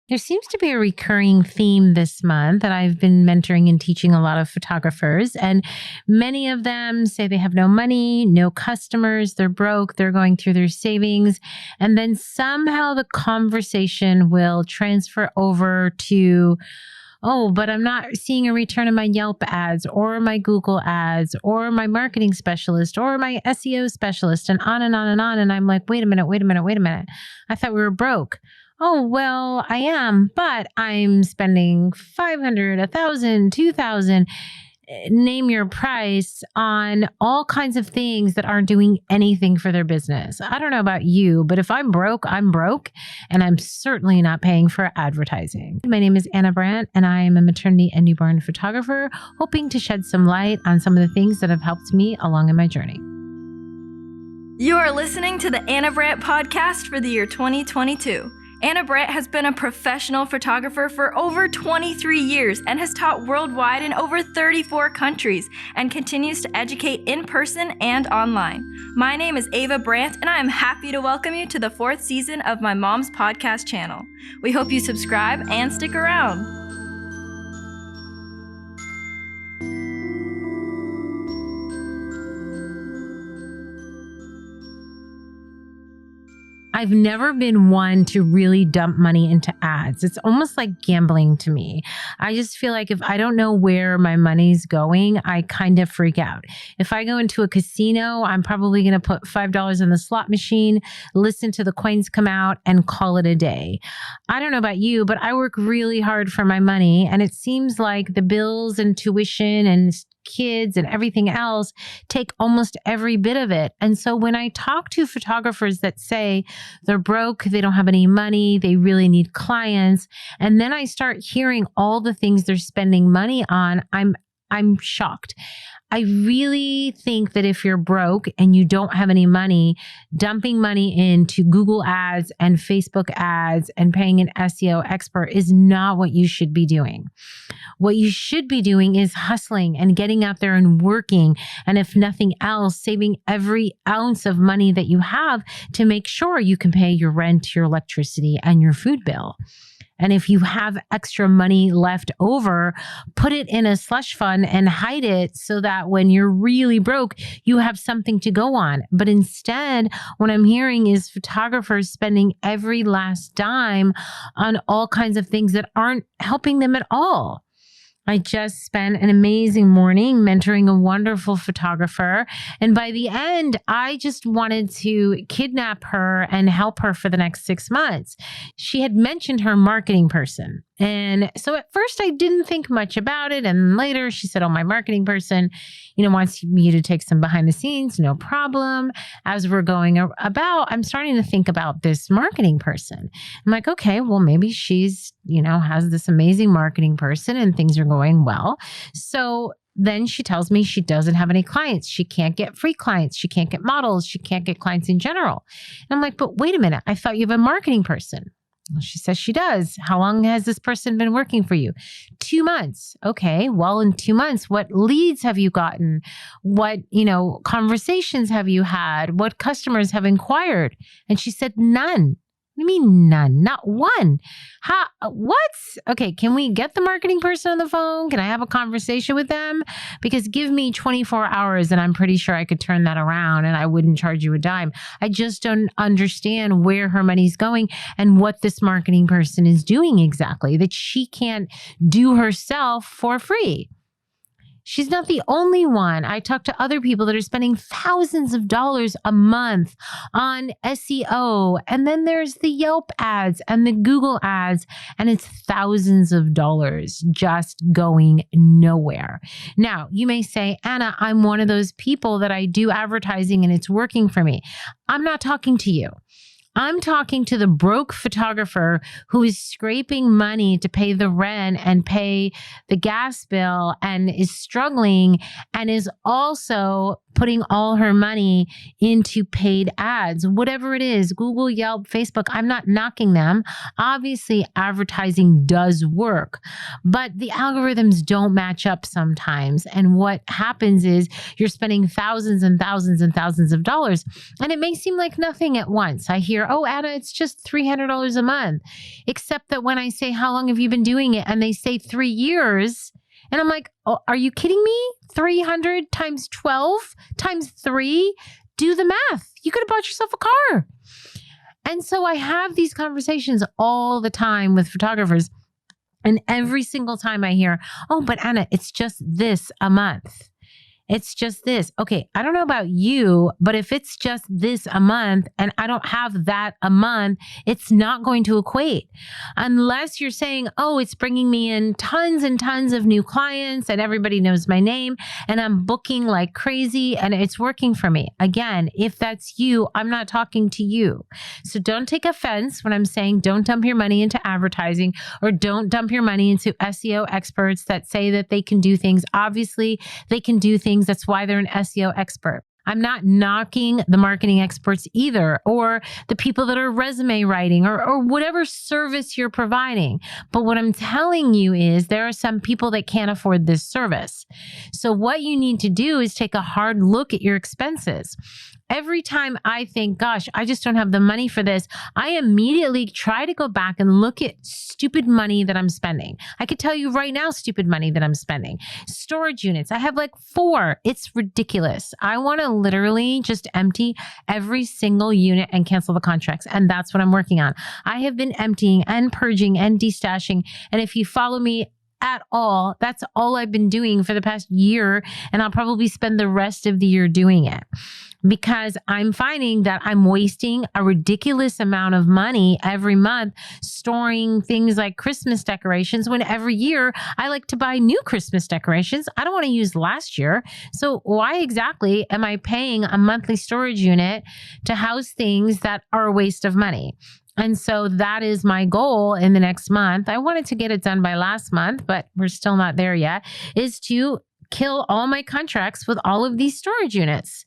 There seems to be a recurring theme this month that I've been mentoring and teaching a lot of photographers, and many of them say they have no money, no customers, they're broke, they're going through their savings, and then somehow the conversation will transfer over to, oh, but I'm not seeing a return on my Yelp ads or my Google ads or my marketing specialist or my SEO specialist, and on and on and on. And I'm like, wait a minute. I thought we were broke. Oh, well, I am, but I'm spending 500, 1,000, 2,000, name your price on all kinds of things that aren't doing anything for their business. I don't know about you, but if I'm broke, and I'm certainly not paying for advertising. My name is Anna Brandt, and I am a maternity and newborn photographer, hoping to shed some light on some of the things that have helped me along in my journey. You are listening to the Anna Brandt podcast for the year 2022. Anna Brandt has been a professional photographer for over 23 years and has taught worldwide in over 34 countries and continues to educate in person and online. My name is Ava Brandt, and I am happy to welcome you to the 4th season of my mom's podcast channel. We hope you subscribe and stick around. I've never been one to really dump money into ads. It's almost like gambling to me. I just feel like if I don't know where my money's going, I kind of freak out. If I go into a casino, I'm probably going to put $5 in the slot machine, listen to the coins come out, and call it a day. I don't know about you, but I work really hard for my money, and it seems like the bills and tuition and kids and everything else take almost every bit of it. And so when I talk to photographers that say they're broke, they don't have any money, they really need clients, and then I start hearing all the things they're spending money on, I'm shocked. I really think that if you're broke and you don't have any money, dumping money into Google ads and Facebook ads and paying an SEO expert is not what you should be doing. What you should be doing is hustling and getting out there and working. And if nothing else, saving every ounce of money that you have to make sure you can pay your rent, your electricity, and your food bill. And if you have extra money left over, put it in a slush fund and hide it so that when you're really broke, you have something to go on. But instead, what I'm hearing is photographers spending every last dime on all kinds of things that aren't helping them at all. I just spent an amazing morning mentoring a wonderful photographer. And by the end, I just wanted to kidnap her and help her for the next 6 months. She had mentioned her marketing person. And so at first I didn't think much about it. And later she said, oh, my marketing person, wants me to take some behind the scenes. No problem. As we're going about, I'm starting to think about this marketing person. I'm like, okay, well, maybe she's, has this amazing marketing person and things are going well. So then she tells me she doesn't have any clients. She can't get free clients. She can't get models. She can't get clients in general. And I'm like, but wait a minute. I thought you have a marketing person. Well, she says she does. How long has this person been working for you? 2 months. Okay. Well, in 2 months, what leads have you gotten? What, conversations have you had? What customers have inquired? And she said, none. What do you mean none? Not one. What? Okay, can we get the marketing person on the phone? Can I have a conversation with them? Because give me 24 hours and I'm pretty sure I could turn that around and I wouldn't charge you a dime. I just don't understand where her money's going and what this marketing person is doing exactly, that she can't do herself for free. She's not the only one. I talked to other people that are spending thousands of dollars a month on SEO. And then there's the Yelp ads and the Google ads, and it's thousands of dollars just going nowhere. Now, you may say, Anna, I'm one of those people that I do advertising and it's working for me. I'm not talking to you. I'm talking to the broke photographer who is scraping money to pay the rent and pay the gas bill and is struggling and is also putting all her money into paid ads, whatever it is, Google, Yelp, Facebook. I'm not knocking them. Obviously, advertising does work, but the algorithms don't match up sometimes. And what happens is you're spending thousands and thousands and thousands of dollars, and it may seem like nothing at once. I hear, answer, oh, Anna, it's just $300 a month. Except that when I say, how long have you been doing it? And they say 3 years. And I'm like, oh, are you kidding me? 300 times 12 times 3? Do the math. You could have bought yourself a car. And so I have these conversations all the time with photographers. And every single time I hear, oh, but Anna, it's just this a month. It's just this. Okay, I don't know about you, but if it's just this a month and I don't have that a month, it's not going to equate. Unless you're saying, oh, it's bringing me in tons and tons of new clients and everybody knows my name and I'm booking like crazy and it's working for me. Again, if that's you, I'm not talking to you. So don't take offense when I'm saying don't dump your money into advertising or don't dump your money into SEO experts that say that they can do things. Obviously, they can do things. That's why they're an SEO expert. I'm not knocking the marketing experts either, or the people that are resume writing or whatever service you're providing. But what I'm telling you is there are some people that can't afford this service. So what you need to do is take a hard look at your expenses. Every time I think, gosh, I just don't have the money for this, I immediately try to go back and look at stupid money that I'm spending. I could tell you right now, stupid money that I'm spending. Storage units. I have like 4. It's ridiculous. I want to literally just empty every single unit and cancel the contracts. And that's what I'm working on. I have been emptying and purging and destashing. And if you follow me at all, that's all I've been doing for the past year. And I'll probably spend the rest of the year doing it. Because I'm finding that I'm wasting a ridiculous amount of money every month storing things like Christmas decorations when every year I like to buy new Christmas decorations. I don't want to use last year. So why exactly am I paying a monthly storage unit to house things that are a waste of money? And so that is my goal in the next month. I wanted to get it done by last month, but we're still not there yet, is to kill all my contracts with all of these storage units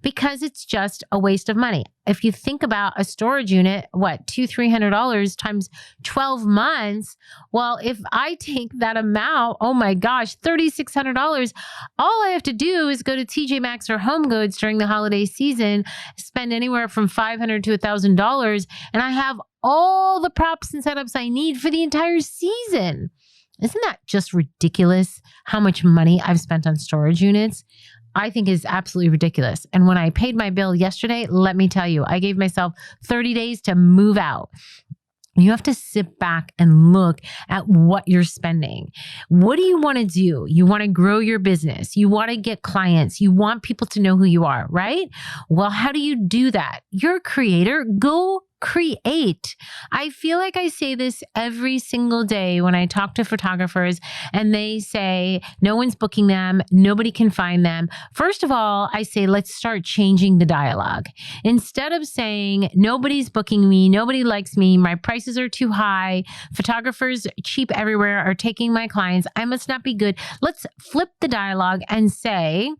because it's just a waste of money. If you think about a storage unit, what, $200-$300 times 12 months? Well, if I take that amount, oh my gosh, $3,600, all I have to do is go to TJ Maxx or Home Goods during the holiday season, spend anywhere from $500 to $1,000, and I have all the props and setups I need for the entire season. Isn't that just ridiculous how much money I've spent on storage units? I think is absolutely ridiculous. And when I paid my bill yesterday, let me tell you, I gave myself 30 days to move out. You have to sit back and look at what you're spending. What do you want to do? You want to grow your business. You want to get clients. You want people to know who you are, right? Well, how do you do that? You're a creator. Go create. I feel like I say this every single day when I talk to photographers and they say, no one's booking them. Nobody can find them. First of all, I say, let's start changing the dialogue. Instead of saying, nobody's booking me, nobody likes me, my prices are too high, photographers cheap everywhere are taking my clients, I must not be good. Let's flip the dialogue and say,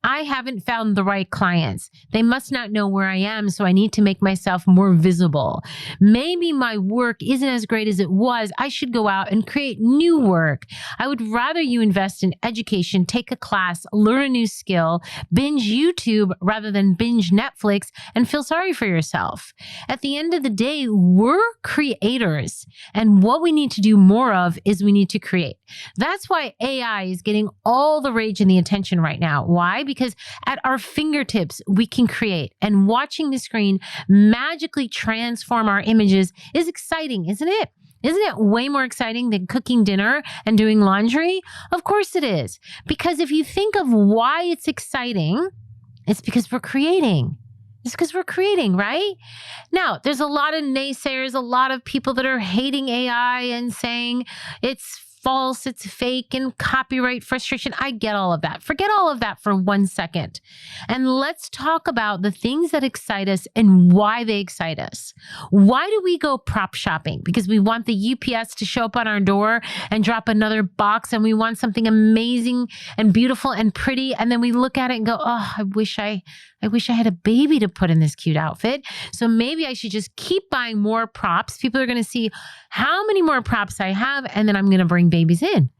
I haven't found the right clients. They must not know where I am, so I need to make myself more visible. Maybe my work isn't as great as it was. I should go out and create new work. I would rather you invest in education, take a class, learn a new skill, binge YouTube rather than binge Netflix and feel sorry for yourself. At the end of the day, we're creators, and what we need to do more of is we need to create. That's why AI is getting all the rage and the attention right now. Why? Because at our fingertips, we can create. And watching the screen magically transform our images is exciting, isn't it? Isn't it way more exciting than cooking dinner and doing laundry? Of course it is. Because if you think of why it's exciting, it's because we're creating. It's because we're creating, right? Now, there's a lot of naysayers, a lot of people that are hating AI and saying it's false, it's fake, and copyright frustration. I get all of that. Forget all of that for 1 second. And let's talk about the things that excite us and why they excite us. Why do we go prop shopping? Because we want the UPS to show up on our door and drop another box, and we want something amazing and beautiful and pretty. And then we look at it and go, oh, I wish I had a baby to put in this cute outfit. So maybe I should just keep buying more props. People are going to see how many more props I have, and then I'm going to bring babies in.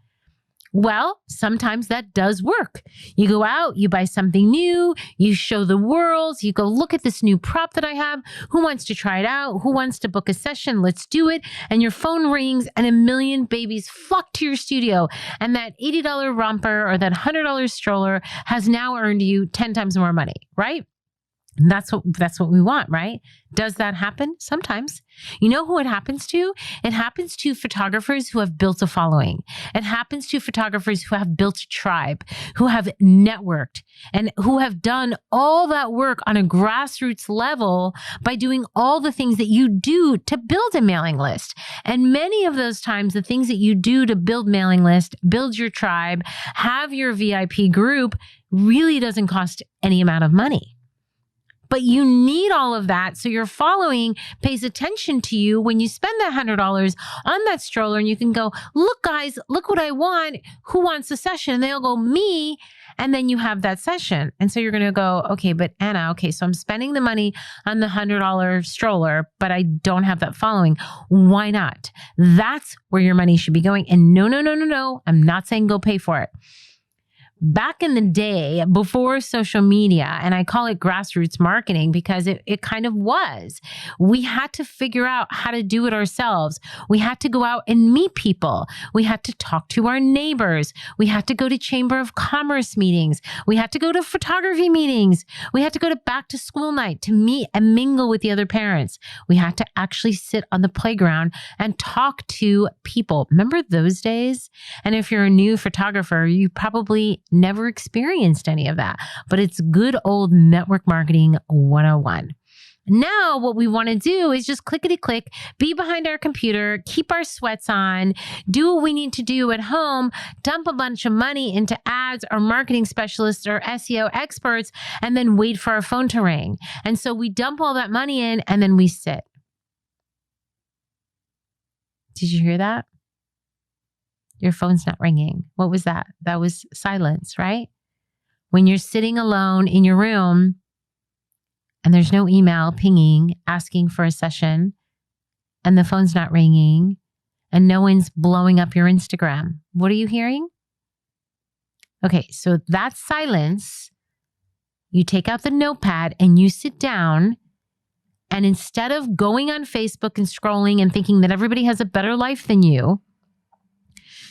Well, sometimes that does work. You go out, you buy something new, you show the world, you go, look at this new prop that I have. Who wants to try it out? Who wants to book a session? Let's do it. And your phone rings and a million babies flock to your studio. And that $80 romper or that $100 stroller has now earned you 10 times more money, right? And that's what we want, right? Does that happen? Sometimes. You know who it happens to? It happens to photographers who have built a following. It happens to photographers who have built a tribe, who have networked, and who have done all that work on a grassroots level by doing all the things that you do to build a mailing list. And many of those times, the things that you do to build mailing list, build your tribe, have your VIP group really doesn't cost any amount of money. But you need all of that so your following pays attention to you when you spend that $100 on that stroller, and you can go, look, guys, look what I want. Who wants a session? And they'll go, me. And then you have that session. And so you're going to go, okay, but Anna, okay, so I'm spending the money on the $100 stroller, but I don't have that following. Why not? That's where your money should be going. And no. I'm not saying go pay for it. Back in the day, before social media, and I call it grassroots marketing because it kind of was, we had to figure out how to do it ourselves. We had to go out and meet people. We had to talk to our neighbors. We had to go to Chamber of Commerce meetings. We had to go to photography meetings. We had to go to back to school night to meet and mingle with the other parents. We had to actually sit on the playground and talk to people. Remember those days? And if you're a new photographer, you probably never experienced any of that, but it's good old network marketing 101. Now, what we want to do is just clickety click, be behind our computer, keep our sweats on, do what we need to do at home, dump a bunch of money into ads or marketing specialists or SEO experts, and then wait for our phone to ring. And so we dump all that money in and then we sit. Did you hear that? Your phone's not ringing. What was that? That was silence, right? When you're sitting alone in your room and there's no email pinging, asking for a session, and the phone's not ringing, and no one's blowing up your Instagram, what are you hearing? Okay, so that silence, you take out the notepad and you sit down, and instead of going on Facebook and scrolling and thinking that everybody has a better life than you,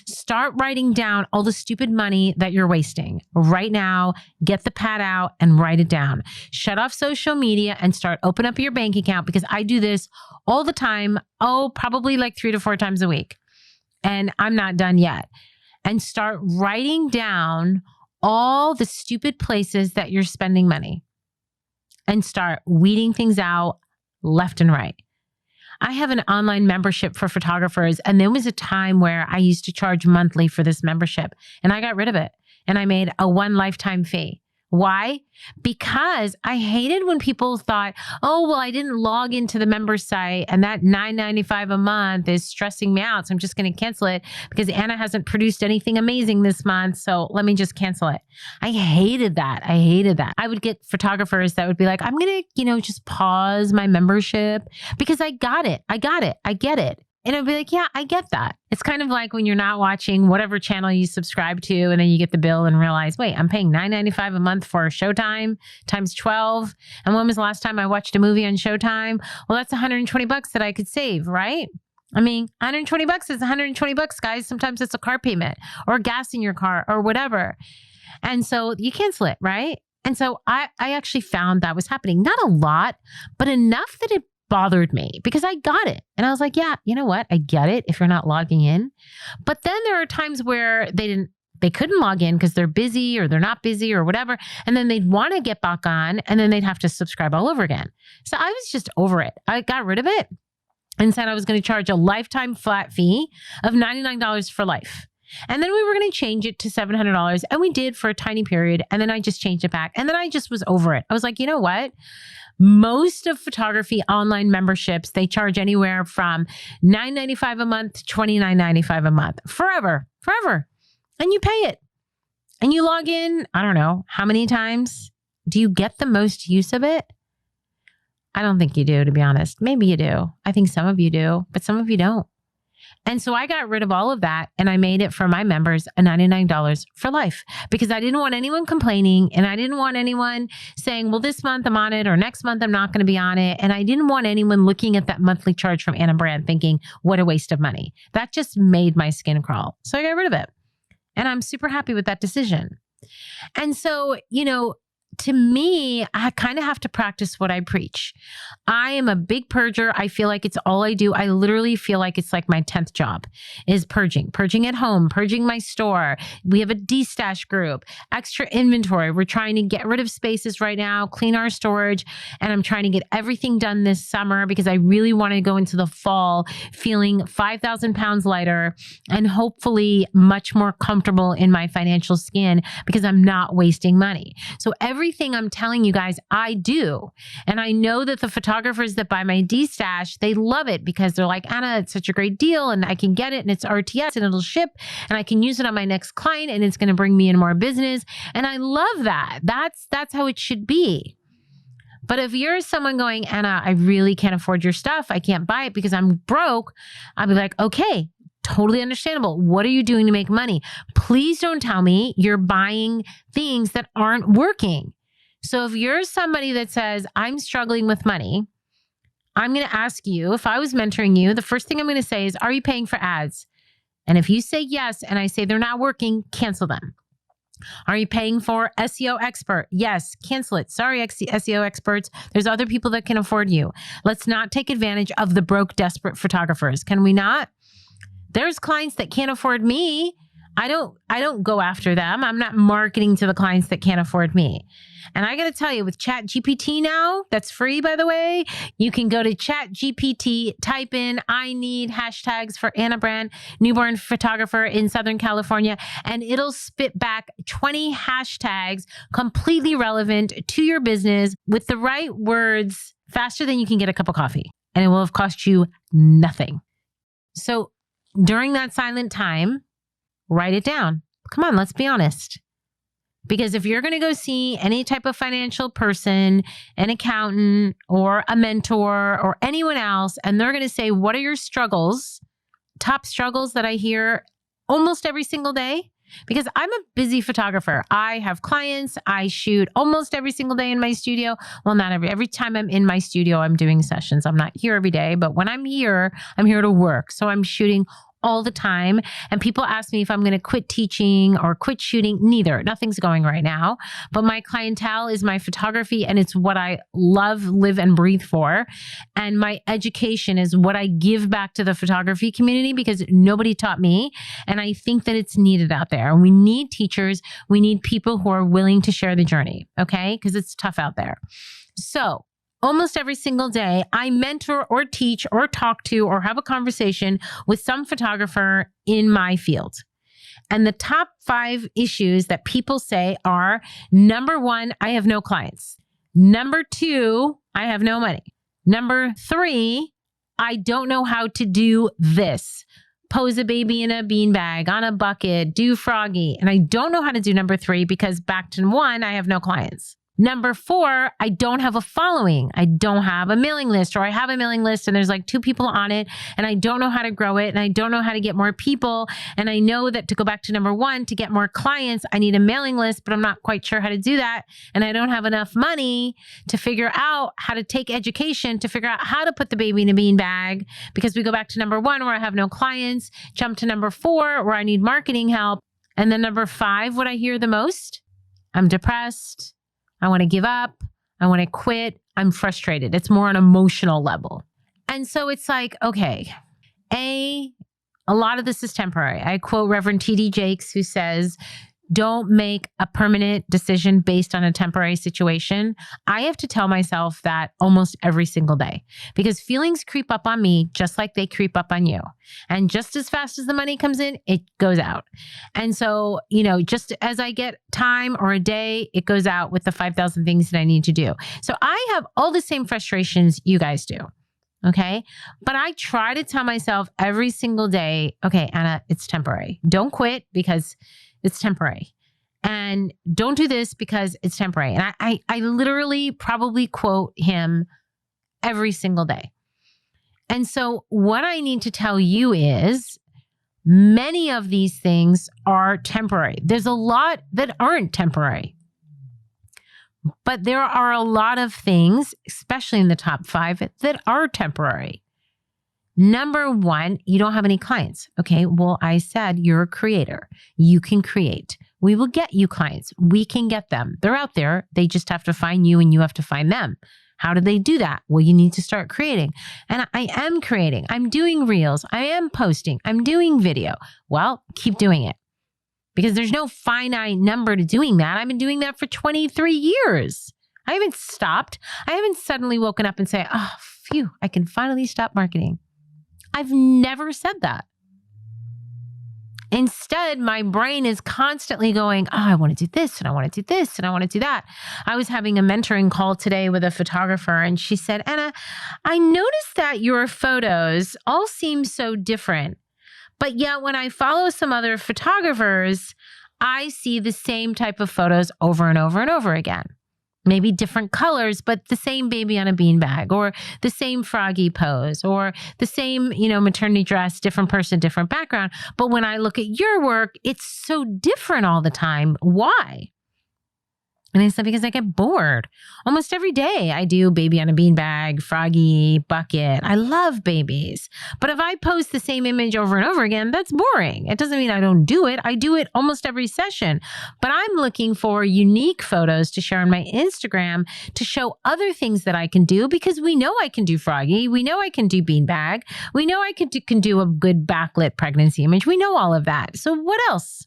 start writing down all the stupid money that you're wasting. Right now, get the pad out and write it down. Shut off social media and open up your bank account, because I do this all the time. Probably like 3 to 4 times a week. And I'm not done yet. And start writing down all the stupid places that you're spending money and start weeding things out left and right. I have an online membership for photographers, and there was a time where I used to charge monthly for this membership, and I got rid of it, and I made a one lifetime fee. Why? Because I hated when people thought, I didn't log into the member site and that $9.95 a month is stressing me out, so I'm just going to cancel it because Anna hasn't produced anything amazing this month, so let me just cancel it. I hated that. I would get photographers that would be like, I'm going to, just pause my membership because I got it. I get it. And I'd be like, yeah, I get that. It's kind of like when you're not watching whatever channel you subscribe to, and then you get the bill and realize, wait, I'm paying $9.95 a month for Showtime times 12. And when was the last time I watched a movie on Showtime? Well, that's $120 that I could save, right? I mean, $120 is $120, guys. Sometimes it's a car payment or gas in your car or whatever. And so you cancel it, right? And so I actually found that was happening. Not a lot, but enough that it bothered me because I got it. And I was like, yeah, you know what? I get it if you're not logging in. But then there are times where they couldn't log in because they're busy or they're not busy or whatever. And then they'd want to get back on and then they'd have to subscribe all over again. So I was just over it. I got rid of it and said I was going to charge a lifetime flat fee of $99 for life. And then we were going to change it to $700. And we did for a tiny period. And then I just changed it back. And then I just was over it. I was like, you know what? Most of photography online memberships, they charge anywhere from $9.95 a month to $29.95 a month forever. And you pay it and you log in. I don't know how many times. Do you get the most use of it? I don't think you do, to be honest. Maybe you do. I think some of you do, but some of you don't. And so I got rid of all of that and I made it for my members a $99 for life because I didn't want anyone complaining and I didn't want anyone saying, well, this month I'm on it or next month I'm not going to be on it. And I didn't want anyone looking at that monthly charge from Anna Brandt thinking, what a waste of money. That just made my skin crawl. So I got rid of it. And I'm super happy with that decision. And so, to me, I kind of have to practice what I preach. I am a big purger. I feel like it's all I do. I literally feel like it's like my 10th job is purging at home, purging my store. We have a de-stash group, extra inventory. We're trying to get rid of spaces right now, clean our storage. And I'm trying to get everything done this summer because I really want to go into the fall feeling 5,000 pounds lighter and hopefully much more comfortable in my financial skin because I'm not wasting money. So everything I'm telling you guys, I do. And I know that the photographers that buy my D-Stash, they love it because they're like, Anna, it's such a great deal and I can get it and it's RTS and it'll ship and I can use it on my next client and it's going to bring me in more business. And I love that. That's how it should be. But if you're someone going, Anna, I really can't afford your stuff. I can't buy it because I'm broke. I'll be like, okay, totally understandable. What are you doing to make money? Please don't tell me you're buying things that aren't working. So if you're somebody that says, I'm struggling with money, I'm going to ask you, if I was mentoring you, the first thing I'm going to say is, are you paying for ads? And if you say yes, and I say they're not working, cancel them. Are you paying for SEO expert? Yes, cancel it. Sorry, SEO experts. There's other people that can afford you. Let's not take advantage of the broke, desperate photographers. Can we not? There's clients that can't afford me. I don't go after them. I'm not marketing to the clients that can't afford me. And I got to tell you, with Chat GPT now, that's free, by the way, you can go to Chat GPT, type in, I need hashtags for Anna Brandt, newborn photographer in Southern California, and it'll spit back 20 hashtags completely relevant to your business with the right words faster than you can get a cup of coffee. And it will have cost you nothing. So during that silent time, write it down. Come on, let's be honest. Because if you're going to go see any type of financial person, an accountant or a mentor or anyone else, and they're going to say, what are your struggles? Top struggles that I hear almost every single day. Because I'm a busy photographer. I have clients. I shoot almost every single day in my studio. Well, not every time I'm in my studio, I'm doing sessions. I'm not here every day, but when I'm here to work. So I'm shooting all the time. And people ask me if I'm going to quit teaching or quit shooting. Neither. Nothing's going right now. But my clientele is my photography and it's what I love, live, and breathe for. And my education is what I give back to the photography community because nobody taught me. And I think that it's needed out there. And we need teachers. We need people who are willing to share the journey. Okay? Because it's tough out there. So almost every single day, I mentor or teach or talk to or have a conversation with some photographer in my field. And the top 5 issues that people say are, number 1, I have no clients. Number 2, I have no money. Number 3, I don't know how to do this. Pose a baby in a beanbag, on a bucket, do froggy. And I don't know how to do number 3 because back to 1, I have no clients. Number 4, I don't have a following. I don't have a mailing list, or I have a mailing list and there's like 2 people on it and I don't know how to grow it and I don't know how to get more people. And I know that to go back to number 1, to get more clients, I need a mailing list, but I'm not quite sure how to do that. And I don't have enough money to figure out how to take education, to figure out how to put the baby in a beanbag, because we go back to number 1 where I have no clients, jump to number 4 where I need marketing help. And then number 5, what I hear the most, I'm depressed. I want to give up. I want to quit. I'm frustrated. It's more on an emotional level. And so it's like, okay, a lot of this is temporary. I quote Reverend T.D. Jakes, who says, don't make a permanent decision based on a temporary situation. I have to tell myself that almost every single day because feelings creep up on me just like they creep up on you. And just as fast as the money comes in, it goes out. And so, just as I get time or a day, it goes out with the 5,000 things that I need to do. So I have all the same frustrations you guys do. Okay. But I try to tell myself every single day, okay, Anna, it's temporary. Don't quit because it's temporary. And don't do this because it's temporary. And I literally probably quote him every single day. And so what I need to tell you is many of these things are temporary. There's a lot that aren't temporary. But there are a lot of things, especially in the top 5, that are temporary. Number 1, you don't have any clients. Okay, well, I said you're a creator. You can create. We will get you clients. We can get them. They're out there. They just have to find you and you have to find them. How do they do that? Well, you need to start creating. And I am creating. I'm doing reels. I am posting. I'm doing video. Well, keep doing it. Because there's no finite number to doing that. I've been doing that for 23 years. I haven't stopped. I haven't suddenly woken up and say, oh, phew, I can finally stop marketing. I've never said that. Instead, my brain is constantly going, oh, I want to do this and I want to do this and I want to do that. I was having a mentoring call today with a photographer and she said, Anna, I noticed that your photos all seem so different. But yet when I follow some other photographers, I see the same type of photos over and over and over again. Maybe different colors, but the same baby on a beanbag or the same froggy pose or the same, maternity dress, different person, different background. But when I look at your work, it's so different all the time. Why? And I said, because I get bored. Almost every day I do baby on a beanbag, froggy, bucket. I love babies. But if I post the same image over and over again, that's boring. It doesn't mean I don't do it. I do it almost every session. But I'm looking for unique photos to share on my Instagram to show other things that I can do because we know I can do froggy. We know I can do beanbag. We know I can do a good backlit pregnancy image. We know all of that. So what else?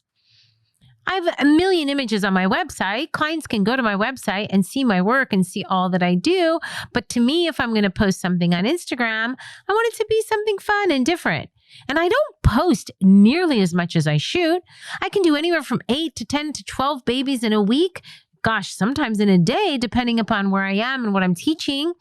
I have a million images on my website. Clients can go to my website and see my work and see all that I do. But to me, if I'm going to post something on Instagram, I want it to be something fun and different. And I don't post nearly as much as I shoot. I can do anywhere from 8 to 10 to 12 babies in a week. Gosh, sometimes in a day, depending upon where I am and what I'm teaching.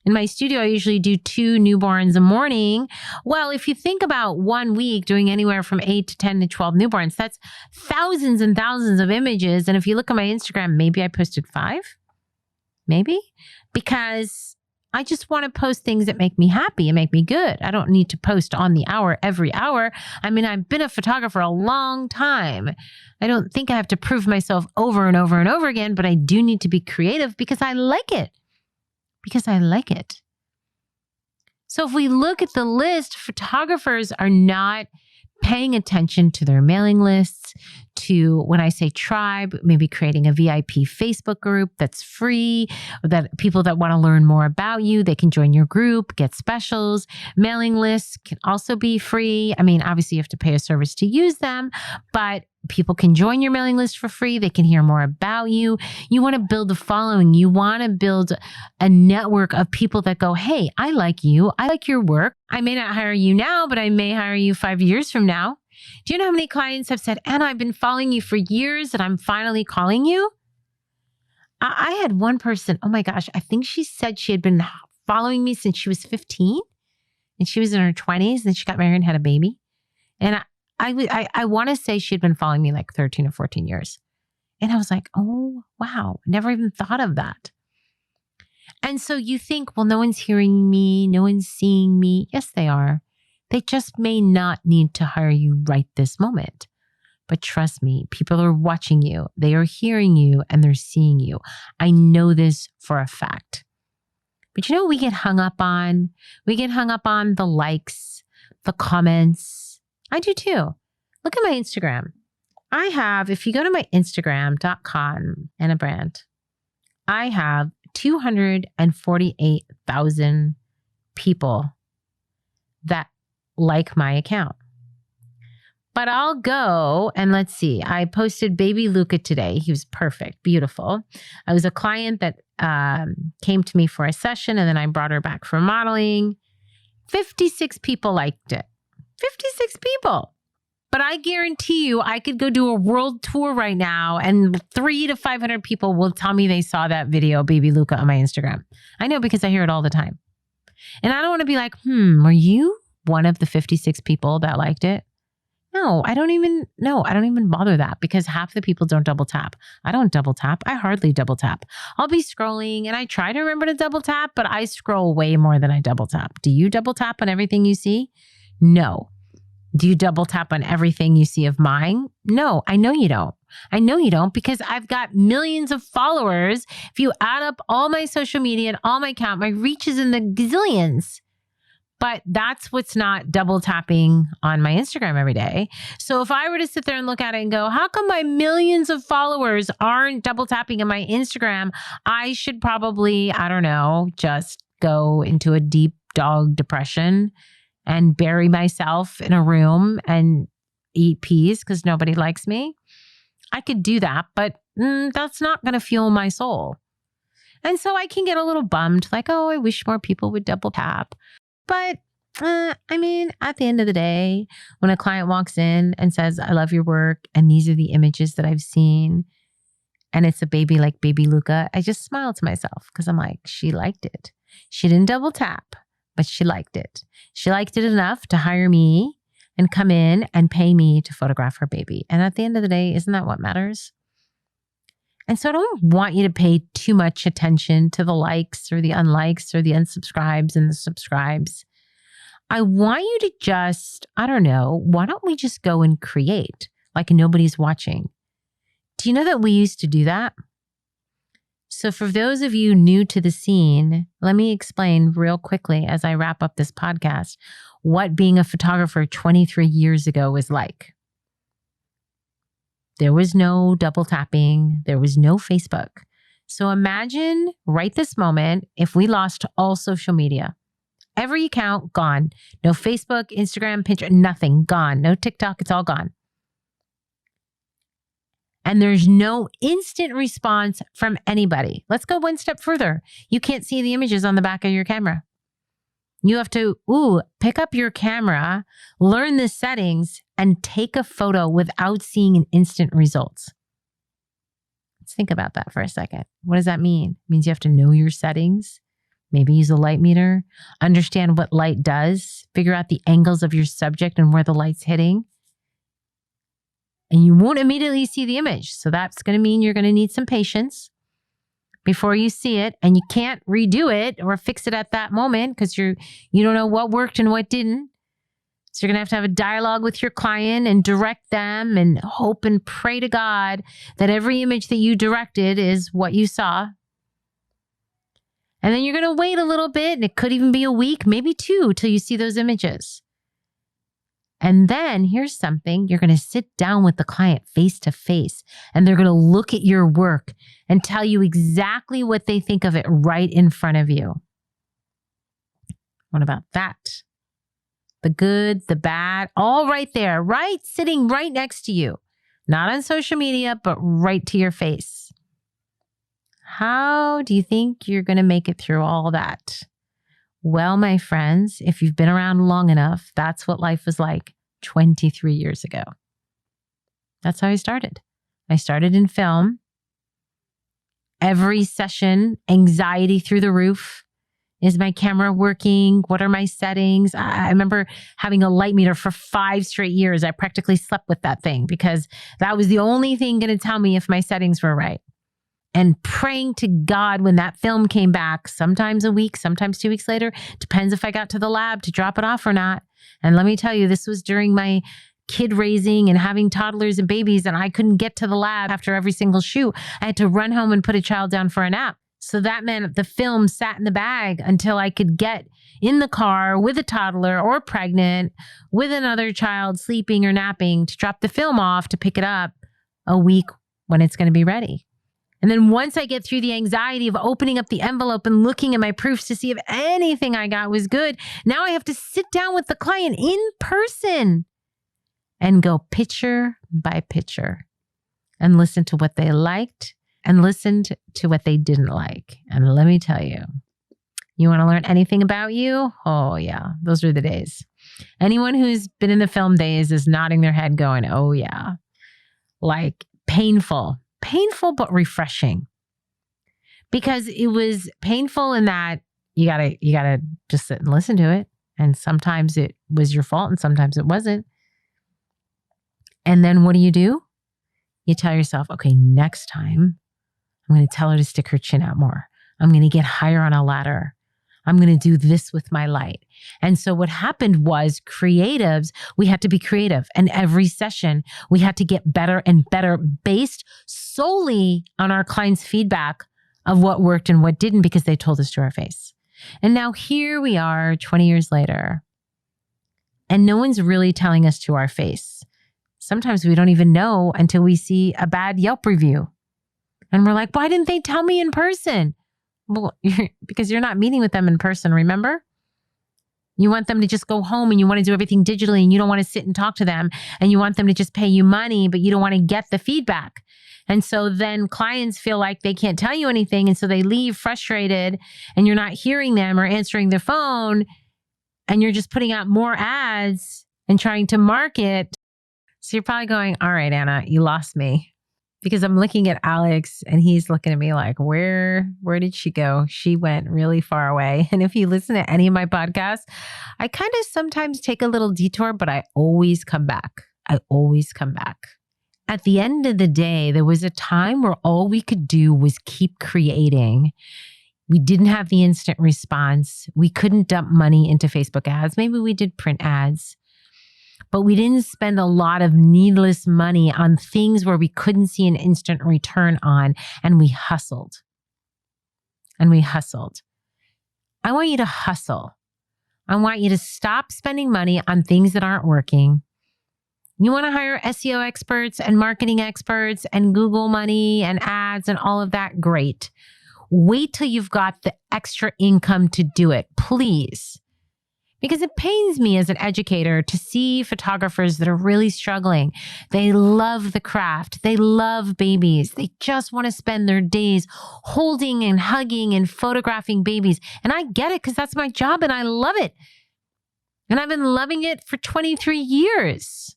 In my studio, I usually do 2 newborns a morning. Well, if you think about 1 week doing anywhere from 8 to 10 to 12 newborns, that's thousands and thousands of images. And if you look at my Instagram, maybe I posted 5, maybe, because I just want to post things that make me happy and make me good. I don't need to post on the hour every hour. I mean, I've been a photographer a long time. I don't think I have to prove myself over and over and over again, but I do need to be creative because I like it. So if we look at the list, photographers are not paying attention to their mailing lists, to when I say tribe, maybe creating a VIP Facebook group that's free, that people that want to learn more about you, they can join your group, get specials. Mailing lists can also be free. I mean, obviously you have to pay a service to use them, but people can join your mailing list for free. They can hear more about you. You want to build a following. You want to build a network of people that go, hey, I like you. I like your work. I may not hire you now, but I may hire you 5 years from now. Do you know how many clients have said, Anna, I've been following you for years and I'm finally calling you? I had one person, oh my gosh, I think she said she had been following me since she was 15 and she was in her 20s and she got married and had a baby. And I want to say she had been following me like 13 or 14 years. And I was like, oh, wow, never even thought of that. And so you think, well, no one's hearing me, no one's seeing me. Yes, they are. They just may not need to hire you right this moment. But trust me, people are watching you, they are hearing you, and they're seeing you. I know this for a fact. But you know what we get hung up on? We get hung up on the likes, the comments. I do too. Look at my Instagram. I have, if you go to my Instagram.com, Anna Brandt, I have 248,000 people that like my account. But I'll go and let's see. I posted baby Luca today. He was perfect, beautiful. I was a client that came to me for a session and then I brought her back for modeling. 56 people liked it. 56 people. But I guarantee you, I could go do a world tour right now and 300 to 500 people will tell me they saw that video, baby Luca, on my Instagram. I know because I hear it all the time. And I don't want to be like, were you one of the 56 people that liked it? No, I don't even bother that because half the people don't double tap. I don't double tap. I hardly double tap. I'll be scrolling and I try to remember to double tap, but I scroll way more than I double tap. Do you double tap on everything you see? No. Do you double tap on everything you see of mine? No, I know you don't. I know you don't because I've got millions of followers. If you add up all my social media and all my account, my reach is in the gazillions. But that's what's not double tapping on my Instagram every day. So if I were to sit there and look at it and go, how come my millions of followers aren't double tapping on my Instagram? I should probably, I don't know, just go into a deep dog depression and bury myself in a room and eat peas because nobody likes me. I could do that, but that's not going to fuel my soul. And so I can get a little bummed, like, oh, I wish more people would double tap. But I mean, at the end of the day, when a client walks in and says, I love your work, and these are the images that I've seen, and it's a baby like baby Luca, I just smile to myself because I'm like, she liked it. She didn't double tap, but she liked it. She liked it enough to hire me and come in and pay me to photograph her baby. And at the end of the day, isn't that what matters? And so I don't want you to pay too much attention to the likes or the unlikes or the unsubscribes and the subscribes. I want you to just, I don't know, why don't we just go and create like nobody's watching? Do you know that we used to do that? So for those of you new to the scene, let me explain real quickly as I wrap up this podcast what being a photographer 23 years ago was like. There was no double tapping. There was no Facebook. So imagine right this moment if we lost all social media. Every account gone. No Facebook, Instagram, Pinterest, nothing gone. No TikTok, it's all gone. And there's no instant response from anybody. Let's go one step further. You can't see the images on the back of your camera. You have to, pick up your camera, learn the settings, and take a photo without seeing an instant results. Let's think about that for a second. What does that mean? It means you have to know your settings, maybe use a light meter, understand what light does, figure out the angles of your subject and where the light's hitting. And you won't immediately see the image. So that's going to mean you're going to need some patience before you see it, and you can't redo it or fix it at that moment because you don't know what worked and what didn't. So you're going to have a dialogue with your client and direct them and hope and pray to God that every image that you directed is what you saw. And then you're going to wait a little bit, and it could even be a week, maybe 2, till you see those images. And then here's something, you're going to sit down with the client face to face, and they're going to look at your work and tell you exactly what they think of it right in front of you. What about that? The good, the bad, all right there, right? Sitting right next to you. Not on social media, but right to your face. How do you think you're going to make it through all that? Well, my friends, if you've been around long enough, that's what life was like 23 years ago. That's how I started. I started in film. Every session, anxiety through the roof. Is my camera working? What are my settings? I remember having a light meter for 5 straight years. I practically slept with that thing because that was the only thing going to tell me if my settings were right. And praying to God when that film came back, sometimes a week, sometimes 2 weeks later, depends if I got to the lab to drop it off or not. And let me tell you, this was during my kid raising and having toddlers and babies, and I couldn't get to the lab after every single shoot. I had to run home and put a child down for a nap. So that meant the film sat in the bag until I could get in the car with a toddler or pregnant with another child sleeping or napping to drop the film off to pick it up a week when it's going to be ready. And then once I get through the anxiety of opening up the envelope and looking at my proofs to see if anything I got was good, now I have to sit down with the client in person and go picture by picture and listen to what they liked and listened to what they didn't like. And let me tell you, you want to learn anything about you? Oh yeah, those are the days. Anyone who's been in the film days is nodding their head going, oh yeah. Like painful but refreshing. Because it was painful in that you gotta just sit and listen to it. And sometimes it was your fault and sometimes it wasn't. And then what do? You tell yourself, okay, next time I'm going to tell her to stick her chin out more. I'm going to get higher on a ladder. I'm going to do this with my light. And so what happened was creatives, we had to be creative. And every session, we had to get better and better based solely on our clients' feedback of what worked and what didn't because they told us to our face. And now here we are 20 years later, and no one's really telling us to our face. Sometimes we don't even know until we see a bad Yelp review. And we're like, why didn't they tell me in person? Well, because you're not meeting with them in person, remember? You want them to just go home and you want to do everything digitally and you don't want to sit and talk to them and you want them to just pay you money, but you don't want to get the feedback. And so then clients feel like they can't tell you anything. And so they leave frustrated and you're not hearing them or answering their phone and you're just putting out more ads and trying to market. So you're probably going, all right, Anna, you lost me. Because I'm looking at Alex and he's looking at me like, where did she go? She went really far away. And if you listen to any of my podcasts, I kind of sometimes take a little detour, but I always come back. I always come back. At the end of the day, there was a time where all we could do was keep creating. We didn't have the instant response. We couldn't dump money into Facebook ads. Maybe we did print ads. But we didn't spend a lot of needless money on things where we couldn't see an instant return on, and we hustled. I want you to hustle. I want you to stop spending money on things that aren't working. You want to hire SEO experts and marketing experts and Google money and ads and all of that? Great. Wait till you've got the extra income to do it, please. Because it pains me as an educator to see photographers that are really struggling. They love the craft. They love babies. They just want to spend their days holding and hugging and photographing babies. And I get it because that's my job and I love it. And I've been loving it for 23 years.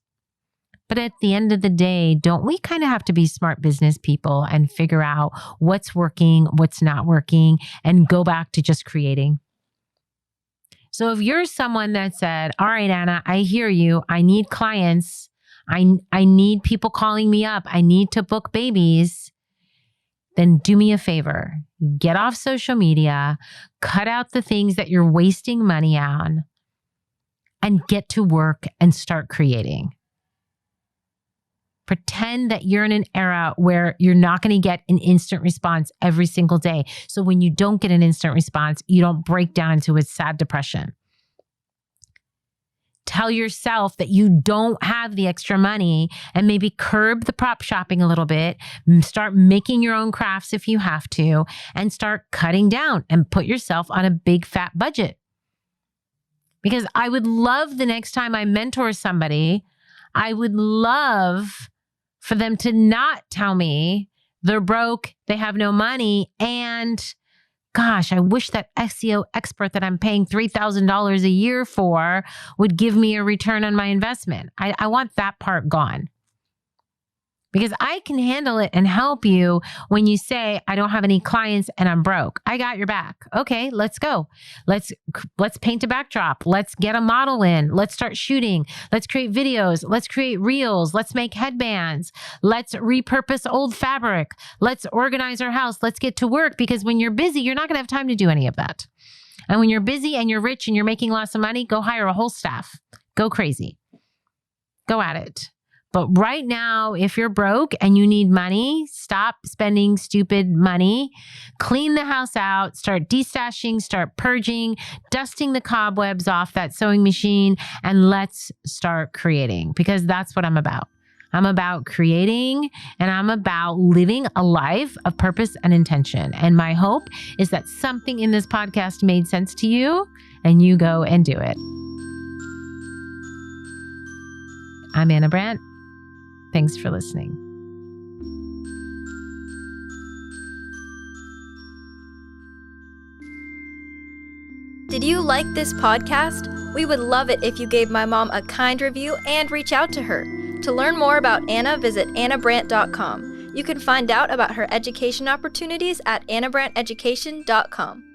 But at the end of the day, don't we kind of have to be smart business people and figure out what's working, what's not working, and go back to just creating? So if you're someone that said, all right, Anna, I hear you. I need clients. I need people calling me up. I need to book babies. Then do me a favor. Get off social media. Cut out the things that you're wasting money on and get to work and start creating. Pretend that you're in an era where you're not going to get an instant response every single day. So when you don't get an instant response, you don't break down into a sad depression. Tell yourself that you don't have the extra money and maybe curb the prop shopping a little bit. Start making your own crafts if you have to and start cutting down and put yourself on a big fat budget. Because I would love the next time I mentor somebody, I would love for them to not tell me they're broke, they have no money, and gosh, I wish that SEO expert that I'm paying $3,000 a year for would give me a return on my investment. I want that part gone. Because I can handle it and help you when you say, I don't have any clients and I'm broke. I got your back. Okay, let's go. Let's paint a backdrop. Let's get a model in. Let's start shooting. Let's create videos. Let's create reels. Let's make headbands. Let's repurpose old fabric. Let's organize our house. Let's get to work, because when you're busy, you're not going to have time to do any of that. And when you're busy and you're rich and you're making lots of money, go hire a whole staff. Go crazy. Go at it. But right now, if you're broke and you need money, stop spending stupid money. Clean the house out, start destashing, start purging, dusting the cobwebs off that sewing machine, and let's start creating, because that's what I'm about. I'm about creating, and I'm about living a life of purpose and intention. And my hope is that something in this podcast made sense to you and you go and do it. I'm Anna Brandt. Thanks for listening. Did you like this podcast? We would love it if you gave my mom a kind review and reach out to her. To learn more about Anna, visit annabrandt.com. You can find out about her education opportunities at annabranteducation.com.